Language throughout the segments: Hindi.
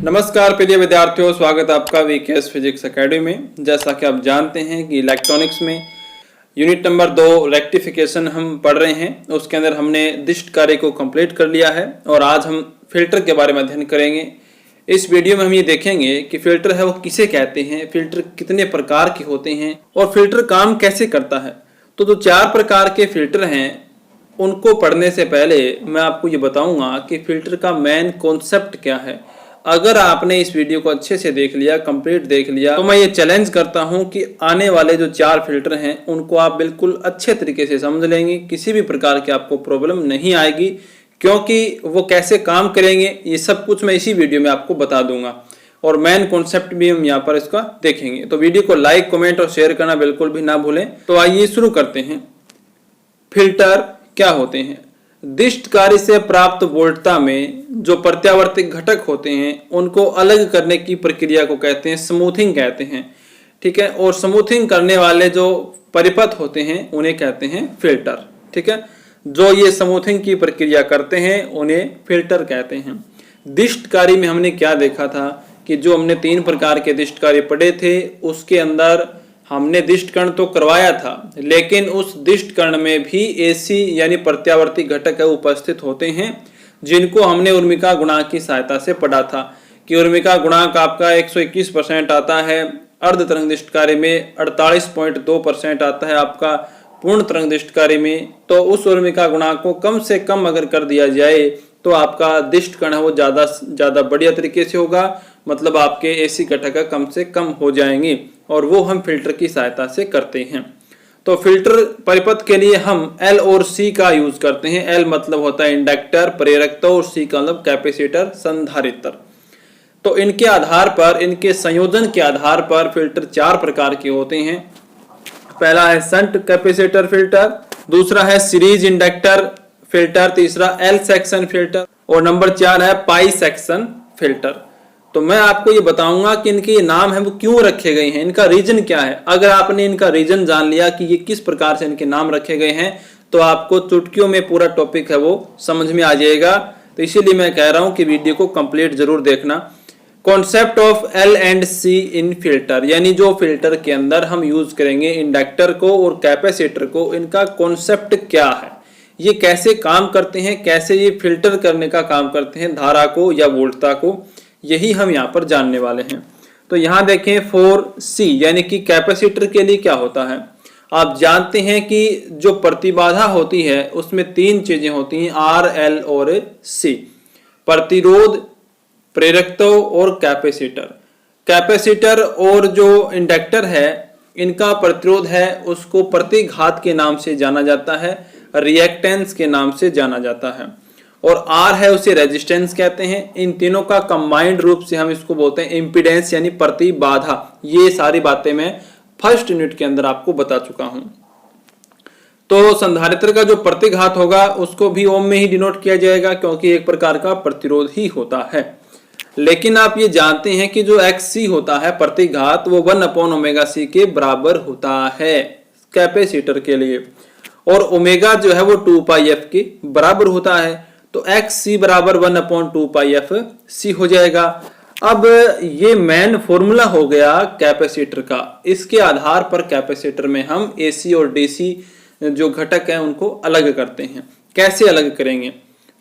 नमस्कार प्रिय विद्यार्थियों, स्वागत है आपका वीकेएस फिजिक्स एकेडमी में। जैसा कि आप जानते हैं कि इलेक्ट्रॉनिक्स में यूनिट नंबर 2 रेक्टिफिकेशन हम पढ़ रहे हैं। उसके अंदर हमने दिष्ट कार्य को कंप्लीट कर लिया है और आज हम फिल्टर के बारे में अध्ययन करेंगे। इस वीडियो में हम ये देखेंगे कि फिल्टर है वो किसे कहते हैं, फिल्टर कितने प्रकार के होते हैं और फिल्टर काम कैसे करता है। तो जो 4 प्रकार के फिल्टर हैं उनको पढ़ने से पहले मैं आपको ये बताऊंगा कि फिल्टर का मेन कॉन्सेप्ट क्या है। अगर आपने इस वीडियो को अच्छे से देख लिया, कंप्लीट देख लिया, तो मैं ये चैलेंज करता हूं कि आने वाले जो 4 फिल्टर हैं उनको आप बिल्कुल अच्छे तरीके से समझ लेंगे। किसी भी प्रकार की आपको प्रॉब्लम नहीं आएगी, क्योंकि वो कैसे काम करेंगे ये सब कुछ मैं इसी वीडियो में आपको बता दूंगा और मेन कॉन्सेप्ट भी हम यहाँ पर इसका देखेंगे। तो वीडियो को लाइक, कमेंट और शेयर करना बिल्कुल भी ना भूलें। तो आइए शुरू करते हैं। फिल्टर क्या होते हैं? दिष्ट कार्य से प्राप्त वोल्टता में जो प्रत्यावर्ती घटक होते हैं उनको अलग करने की प्रक्रिया को कहते हैं स्मूथिंग कहते हैं, ठीक है। और स्मूथिंग करने वाले जो परिपथ होते हैं उन्हें कहते हैं फिल्टर, ठीक है। जो ये स्मूथिंग की प्रक्रिया करते हैं उन्हें फिल्टर कहते हैं। दिष्ट कार्य में हमने क्या देखा था कि जो हमने 3 प्रकार के दिष्ट कार्य पढ़े थे उसके अंदर हमने दिष्ट कण तो करवाया था, लेकिन उस दिष्ट कण में भी एसी यानी प्रत्यावर्ती घटक उपस्थित होते हैं जिनको हमने उर्मिका गुणांक की सहायता से पढ़ा था कि उर्मिका गुणांक आपका 121% आता है, अर्ध तरंग दिष्ट कार्य में 48.2% आता है आपका, पूर्ण तरंग दिष्ट कार्य में। तो उस उर्मिका गुणांक को कम से कम अगर कर दिया जाए तो आपका दिष्ट कण है वो ज्यादा बढ़िया तरीके से होगा, मतलब आपके एसी घटक कम से कम हो जाएंगे और वो हम फिल्टर की सहायता से करते हैं। तो फिल्टर परिपथ के लिए हम एल और सी का यूज करते हैं। एल मतलब होता है इंडक्टर, प्रेरकत्व, और सी का मतलब कैपेसिटर, संधारित्र। तो इनके आधार पर, इनके संयोजन के आधार पर फिल्टर 4 प्रकार के होते हैं। पहला है शंट कैपेसिटर फिल्टर, दूसरा है सीरीज इंडक्टर फिल्टर, तीसरा एल सेक्शन फिल्टर और नंबर 4 है पाई सेक्शन फिल्टर। तो मैं आपको ये बताऊंगा कि इनके ये नाम है वो क्यों रखे गए हैं, इनका रीजन क्या है। अगर आपने इनका रीजन जान लिया कि ये किस प्रकार से इनके नाम रखे गए हैं तो आपको चुटकियों में पूरा टॉपिक है वो समझ में आ जाएगा। तो इसीलिए मैं कह रहा हूं कि वीडियो को कंप्लीट जरूर देखना। Concept of L and C in filter, यानी जो फिल्टर के अंदर हम यूज करेंगे इंडक्टर को और कैपेसिटर को, इनका कॉन्सेप्ट क्या है, ये कैसे काम करते हैं, कैसे ये फिल्टर करने का काम करते हैं धारा को या वोल्टता को, यही हम यहाँ पर जानने वाले हैं। तो यहाँ देखें 4C यानी कि कैपेसिटर के लिए क्या होता है। आप जानते हैं कि जो प्रतिबाधा होती है उसमें 3 चीजें होती हैं, R, L और C, प्रतिरोध, प्रेरकत्व और कैपेसिटर। कैपेसिटर और जो इंडक्टर है इनका प्रतिरोध है उसको प्रतिघात के नाम से जाना जाता है, रिएक्टेंस के नाम से जाना जाता है, और R है उसे रेजिस्टेंस कहते हैं। इन तीनों का कंबाइंड रूप से हम इसको बोलते हैं इम्पीडेंस यानी प्रतिबाधा। ये सारी बातें मैं फर्स्ट यूनिट के अंदर आपको बता चुका हूं। तो संधारित्र का जो प्रतिघात होगा उसको भी ओम में ही डिनोट किया जाएगा क्योंकि एक प्रकार का प्रतिरोध ही होता है। लेकिन आप ये जानते हैं कि जो XC होता है प्रतिघात वो 1/ωc के बराबर होता है कैपेसिटर के लिए, और ओमेगा जो है वो 2πf के बराबर होता है। तो XC बराबर 1/2πfc हो जाएगा। अब ये मेन फॉर्मूला हो गया कैपेसिटर का। इसके आधार पर कैपेसिटर में हम AC और DC जो घटक हैं उनको अलग करते हैं। कैसे अलग करेंगे?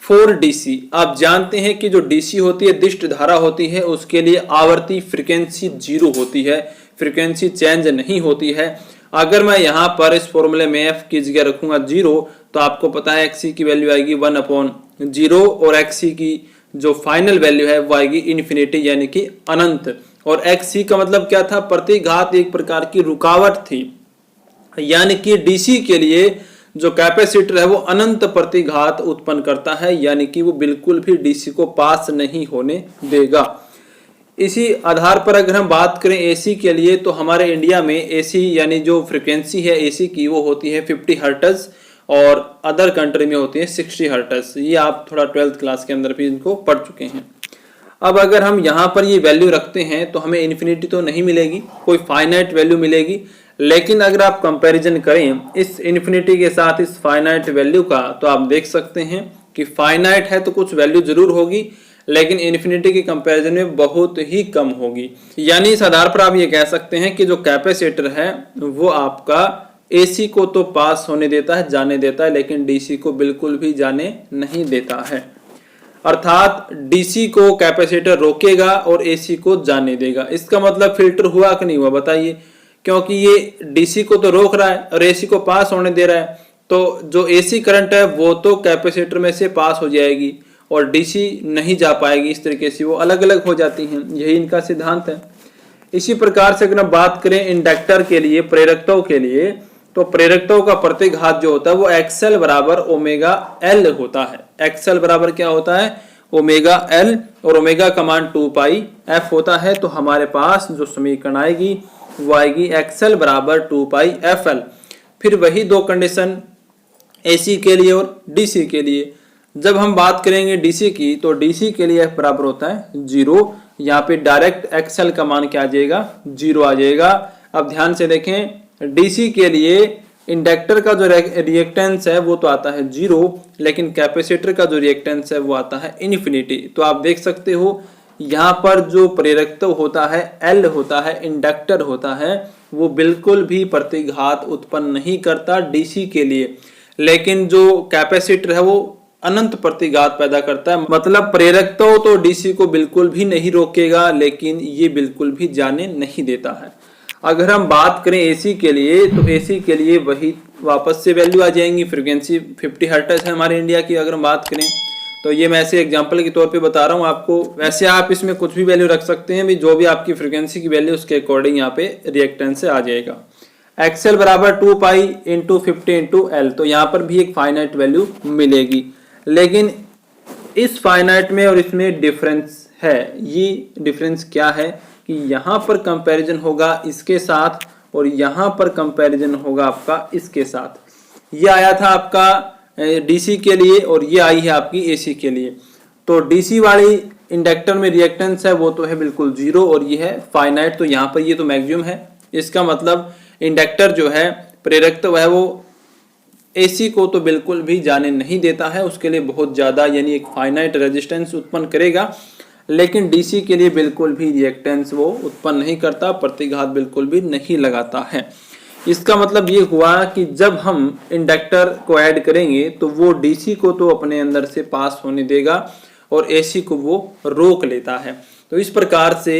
4DC, आप जानते हैं कि जो DC होती है दिष्ट धारा होती है, उसके लिए आवर्ती फ्रीक्वेंसी 0 होती है, फ्रीक्वेंसी चेंज नहीं होती है। अगर मैं यहाँ पर इस फॉर्मूले में F की जगह रखूंगा 0 तो आपको पता है XC की वैल्यू आएगी 1/0 और XC की जो फाइनल वैल्यू है वो आएगी इन्फिनिटी यानी कि अनंत। और XC का मतलब क्या था? प्रतिघात एक प्रकार की रुकावट थी, यानी कि DC के लिए जो कैपेसिटर है वो अनंत प्रतिघात उत्पन्न करता है, यानी कि वो बिल्कुल भी DC को पास नहीं होने देगा। इसी आधार पर अगर हम बात करें AC के लिए तो हमारे इंडिया में AC यानी जो फ्रीक्वेंसी है AC की वो होती है 50 हर्ट्ज और अदर कंट्री में होती है 60 हर्ट्ज। ये आप थोड़ा 12th क्लास के अंदर भी इनको पढ़ चुके हैं। अब अगर हम यहाँ पर ये वैल्यू रखते हैं तो हमें इन्फिनिटी तो नहीं मिलेगी, कोई फाइनाइट वैल्यू मिलेगी। लेकिन अगर आप कंपैरिजन करें इस इन्फिनिटी के साथ इस फाइनाइट वैल्यू का तो आप देख सकते हैं कि फाइनाइट है तो कुछ वैल्यू जरूर होगी, लेकिन इन्फिनिटी के कंपैरिजन में बहुत ही कम होगी। यानी इस आधार पर आप ये कह सकते हैं कि जो कैपेसिटर है वो आपका एसी को तो पास होने देता है, जाने देता है, लेकिन डीसी को बिल्कुल भी जाने नहीं देता है। अर्थात डीसी को कैपेसिटर रोकेगा और एसी को जाने देगा। इसका मतलब फिल्टर हुआ कि नहीं हुआ बताइए, क्योंकि ये डीसी को तो रोक रहा है और एसी को पास होने दे रहा है, तो जो एसी करंट है वो तो कैपेसिटर में से पास हो जाएगी और डीसी नहीं जा पाएगी। इस तरीके से वो अलग अलग हो जाती हैं, यही इनका सिद्धांत है। इसी प्रकार से अगर हम बात करें इंडक्टर के लिए, प्रेरकत्व के लिए, तो प्रेरकत्व का प्रतिघात जो होता है वो एक्सएल बराबर ओमेगा एल होता है। एक्सएल बराबर क्या होता है? ओमेगा एल, और ओमेगा का मान 2 पाई एफ होता है। तो हमारे पास जो समीकरण आएगी वो आएगी एक्सएल बराबर 2 पाई एफ एल। फिर वही दो कंडीशन एसी के लिए और डीसी के लिए। जब हम बात करेंगे डीसी की, तो डीसी के लिए एफ बराबर होता है 0। यहाँ पे डायरेक्ट एक्सएल का मान क्या आ जाएगा? 0 आ जाएगा। अब ध्यान से देखें, डीसी के लिए इंडक्टर का जो रिएक्टेंस है वो तो आता है 0, लेकिन कैपेसिटर का जो रिएक्टेंस है वो आता है इन्फिनिटी। तो आप देख सकते हो यहाँ पर जो प्रेरकत्व होता है एल होता है, इंडक्टर होता है, वो बिल्कुल भी प्रतिघात उत्पन्न नहीं करता डीसी के लिए, लेकिन जो कैपेसिटर है वो अनंत प्रतिघात पैदा करता है। मतलब प्रेरकत्व तो डीसी को बिल्कुल भी नहीं रोकेगा, लेकिन ये बिल्कुल भी जाने नहीं देता है। अगर हम बात करें एसी के लिए, तो एसी के लिए वही वापस से वैल्यू आ जाएंगी। फ्रीक्वेंसी 50 हर्ट्ज है हमारे इंडिया की। अगर हम बात करें तो ये मैं ऐसे एग्जांपल के तौर पे बता रहा हूँ आपको, वैसे आप इसमें कुछ भी वैल्यू रख सकते हैं, भी जो भी आपकी फ्रीक्वेंसी की वैल्यू उसके अकॉर्डिंग यहाँ पे रिएक्टेंस से आ जाएगा। एक्सएल बराबर 2 पाई इंटू 50 इंटू एल, तो यहाँ पर भी एक फाइनाइट वैल्यू मिलेगी, लेकिन इस फाइनाइट में और इसमें डिफरेंस है। ये डिफरेंस क्या है कि यहाँ पर कंपैरिजन होगा इसके साथ और यहाँ पर कंपैरिजन होगा आपका इसके साथ। ये आया था आपका डीसी के लिए और ये आई है आपकी एसी के लिए। तो डीसी वाली इंडक्टर में रिएक्टेंस है वो तो है बिल्कुल 0 और ये है फाइनाइट, तो यहाँ पर ये तो मैक्सिमम है। इसका मतलब इंडक्टर जो है प्रेरकत्व है वो एसी को तो बिल्कुल भी जाने नहीं देता है, उसके लिए बहुत ज्यादा यानी एक फाइनाइट रेजिस्टेंस उत्पन्न करेगा, लेकिन डीसी के लिए बिल्कुल भी रिएक्टेंस वो उत्पन्न नहीं करता, प्रतिघात बिल्कुल भी नहीं लगाता है। इसका मतलब ये हुआ कि जब हम इंडक्टर को ऐड करेंगे तो वो डीसी को तो अपने अंदर से पास होने देगा और एसी को वो रोक लेता है। तो इस प्रकार से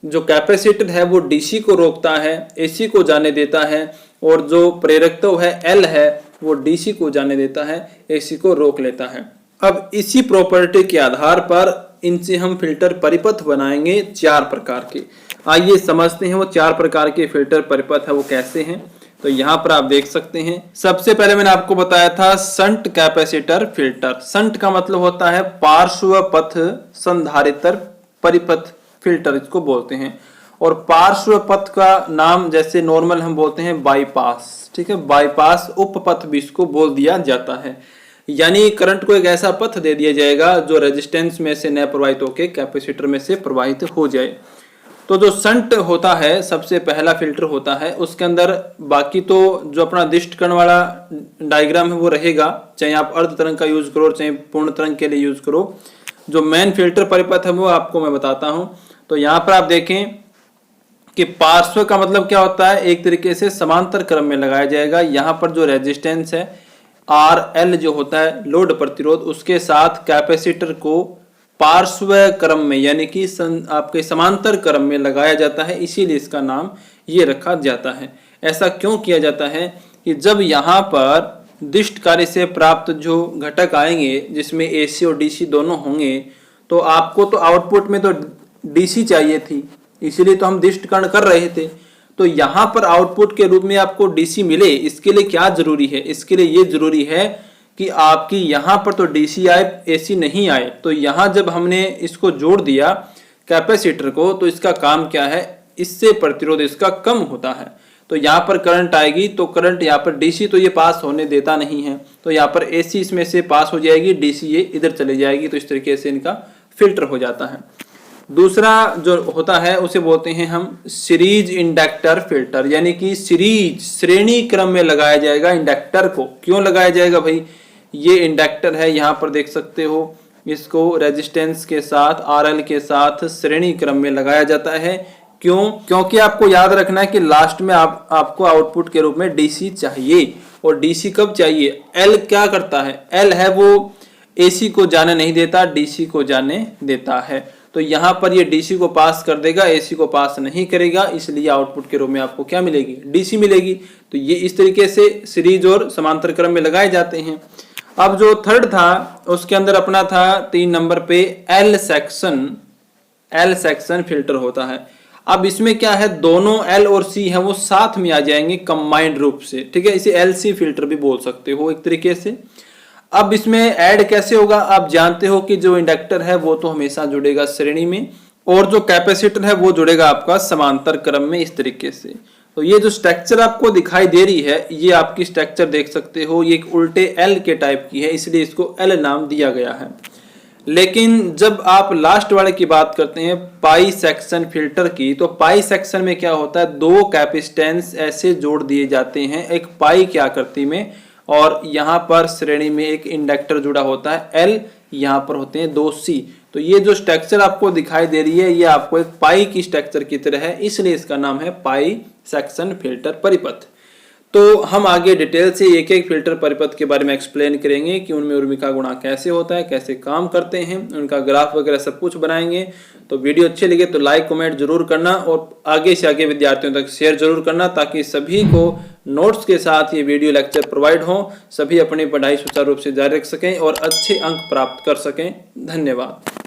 जो कैपेसिटर है वो डीसी को रोकता है, एसी को जाने देता है, और जो प्रेरकत्व है एल है वो डीसी को जाने देता है, एसी को रोक लेता है। अब इसी प्रॉपर्टी के आधार पर इनसे हम फिल्टर परिपथ बनाएंगे 4 प्रकार के। आइए समझते हैं वो 4 प्रकार के फिल्टर परिपथ है वो कैसे हैं। तो यहाँ पर आप देख सकते हैं, सबसे पहले मैंने आपको बताया था शंट कैपेसिटर फिल्टर। शंट का मतलब होता है पार्श्व पथ संधारित्र परिपथ फिल्टर, इसको बोलते हैं। और पार्श्व पथ का नाम जैसे नॉर्मल हम बोलते हैं बाईपास, ठीक है, बाईपास उपपथ भी इसको बोल दिया जाता है। यानी करंट को एक ऐसा पथ दे दिया जाएगा जो रेजिस्टेंस में से न प्रवाहित होकर कैपेसिटर में से प्रवाहित हो जाए। तो जो शंट होता है सबसे पहला फिल्टर होता है, उसके अंदर बाकी तो जो अपना दिष्ट कण वाला डायग्राम है वो रहेगा, चाहे आप अर्ध तरंग का यूज करो चाहे पूर्ण तरंग के लिए यूज करो। जो मेन फिल्टर परिपथ है वो आपको मैं बताता हूं। तो यहाँ पर आप देखें कि पार्श्व का मतलब क्या होता है, एक तरीके से समांतर क्रम में लगाया जाएगा। यहाँ पर जो रेजिस्टेंस है आर एल जो होता है लोड प्रतिरोध, उसके साथ कैपेसिटर को पार्श्व क्रम में यानी कि आपके समांतर क्रम में लगाया जाता है, इसीलिए इसका नाम ये रखा जाता है। ऐसा क्यों किया जाता है कि जब यहाँ पर दिष्ट कार्य से प्राप्त जो घटक आएंगे जिसमें एसी और डीसी दोनों होंगे, तो आपको तो आउटपुट में तो डीसी चाहिए थी, इसीलिए तो हम दिष्ट कर्ण कर रहे थे। तो यहाँ पर आउटपुट के रूप में आपको डीसी मिले, इसके लिए क्या जरूरी है, इसके लिए ये जरूरी है कि आपकी यहाँ पर तो डीसी आए एसी नहीं आए। तो यहाँ जब हमने इसको जोड़ दिया कैपेसिटर को, तो इसका काम क्या है, इससे प्रतिरोध इसका कम होता है। तो यहाँ पर करंट आएगी, तो करंट यहाँ पर डीसी तो ये पास होने देता नहीं है, तो यहाँ पर एसी इसमें से पास हो जाएगी, डीसी ये इधर चली जाएगी। तो इस तरीके से इनका फिल्टर हो जाता है। दूसरा जो होता है उसे बोलते हैं हम सीरीज इंडक्टर फिल्टर, यानी कि सीरीज श्रेणी क्रम में लगाया जाएगा इंडक्टर को। क्यों लगाया जाएगा भाई, ये इंडक्टर है, यहाँ पर देख सकते हो इसको रेजिस्टेंस के साथ RL के साथ श्रेणी क्रम में लगाया जाता है। क्यों? क्योंकि आपको याद रखना है कि लास्ट में आपको आउटपुट के रूप में DC चाहिए। और DC कब चाहिए? L क्या करता है? L है वो AC को जाने नहीं देता, DC को जाने देता है। तो यहाँ पर ये DC को पास कर देगा, AC को पास नहीं करेगा, इसलिए आउटपुट के रूप में आपको क्या मिलेगी? DC मिलेगी। तो ये इस तरीके से सीरीज और समांतर क्रम में लगाए जाते हैं। अब जो थर्ड था उसके अंदर अपना था 3 नंबर पे L सेक्शन फिल्टर होता है। अब इसमें क्या है, दोनों L और C है वो साथ में आ जाएंगे कंबाइंड रूप से, ठीक है। इसे LC फिल्टर भी बोल सकते हो एक तरीके से। अब इसमें ऐड कैसे होगा? आप जानते हो कि जो इंडक्टर है वो तो हमेशा जुड़ेगा श्रेणी में, और जो कैपेसिटर है वो जुड़ेगा आपका समांतर क्रम में, इस तरीके से। तो ये जो स्ट्रक्चर आपको दिखाई दे रही है, ये आपकी स्ट्रक्चर देख सकते हो, ये एक उल्टे L के टाइप की है, इसलिए इसको L नाम दिया गया है। लेकिन जब आप लास्ट वाले की बात करते हैं पाई सेक्शन फिल्टर की, तो पाई सेक्शन में क्या होता है, 2 कैपेसिटेंस ऐसे जोड़ दिए जाते हैं एक पाई की आकृति में, और यहाँ पर श्रेणी में एक इंडक्टर जुड़ा होता है L, यहाँ पर होते हैं 2 C। तो ये जो स्ट्रक्चर आपको दिखाई दे रही है ये आपको एक पाई की स्ट्रक्चर की तरह है, इसलिए इसका नाम है पाई सेक्शन फिल्टर परिपथ। तो हम आगे डिटेल से एक एक फिल्टर परिपथ के बारे में एक्सप्लेन करेंगे कि उनमें उर्मिका गुणा कैसे होता है, कैसे काम करते हैं, उनका ग्राफ वगैरह सब कुछ बनाएंगे। तो वीडियो अच्छे लगे तो लाइक कमेंट जरूर करना, और आगे से आगे विद्यार्थियों तक शेयर जरूर करना, ताकि सभी को नोट्स के साथ ये वीडियो लेक्चर प्रोवाइड हो, सभी अपनी पढ़ाई सुचारू रूप से जारी रख सकें और अच्छे अंक प्राप्त कर सकें। धन्यवाद।